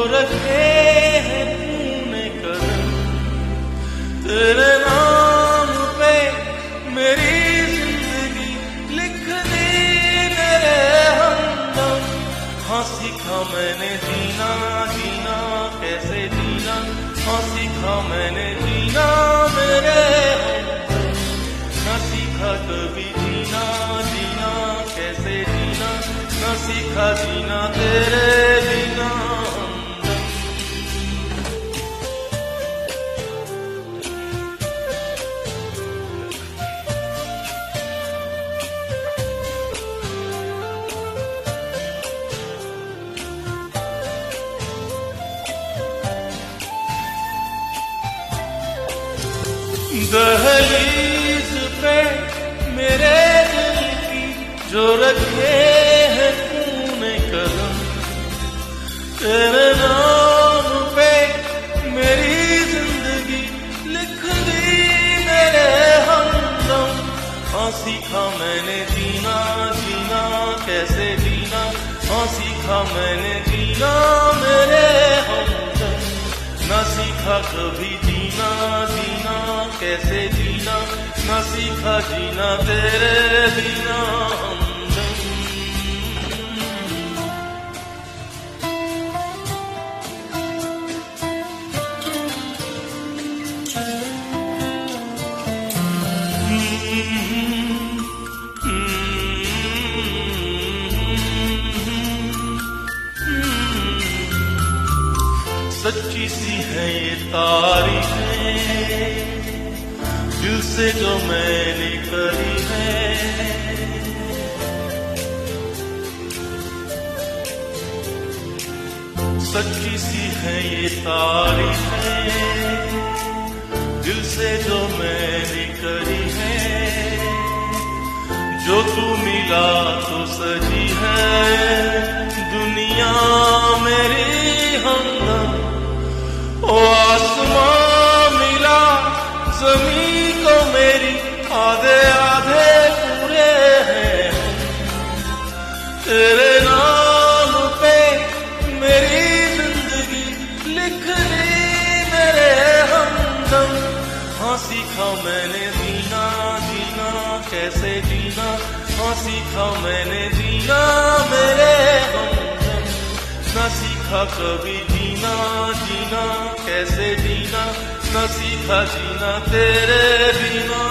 रखे हैं तूने कदम, तेरे नाम पे मेरी जिंदगी लिख दी मेरे हमदम। हाँ सीखा मैंने जीना, जीना कैसे जीना, हाँ सीखा मैंने जीना मेरे हमदम। न सीखा कभी जीना, जीना कैसे जीना, न सीखा जीना तेरे बिना हमदम। दहलीज पे मेरे दिल की जो रखे हैं तूने कदम, तेरे नाम पे मेरी जिंदगी लिख दी मेरे हमदम। हाँ सीखा मैंने जीना, जीना कैसे जीना, हाँ सीखा मैंने जीना मेरे हमदम। न सीखा कभी जीना, जीना कैसे जीना, न सीखा जीना तेरे बिना हमदम। सच्ची सी है ये तारीखें दिल से जो मैंने करी है, सच्ची सी है ये तारीखें दिल से जो मैंने करी है। जो तू मिला तो सजी है दुनिया मेरी हमदम। ओ आसमां मिला ज़मीं को मेरी, आधे आधे पूरे हैं तेरे नाम पे मेरी जिंदगी लिख दी मेरे हमदम। हाँ सीखा मैंने जीना, जीना कैसे जीना, हाँ सीखा मैंने जीना मेरे हमदम। न सीखा कभी जीना, जीना कैसे जीना, न सीखा जीना तेरे बिना।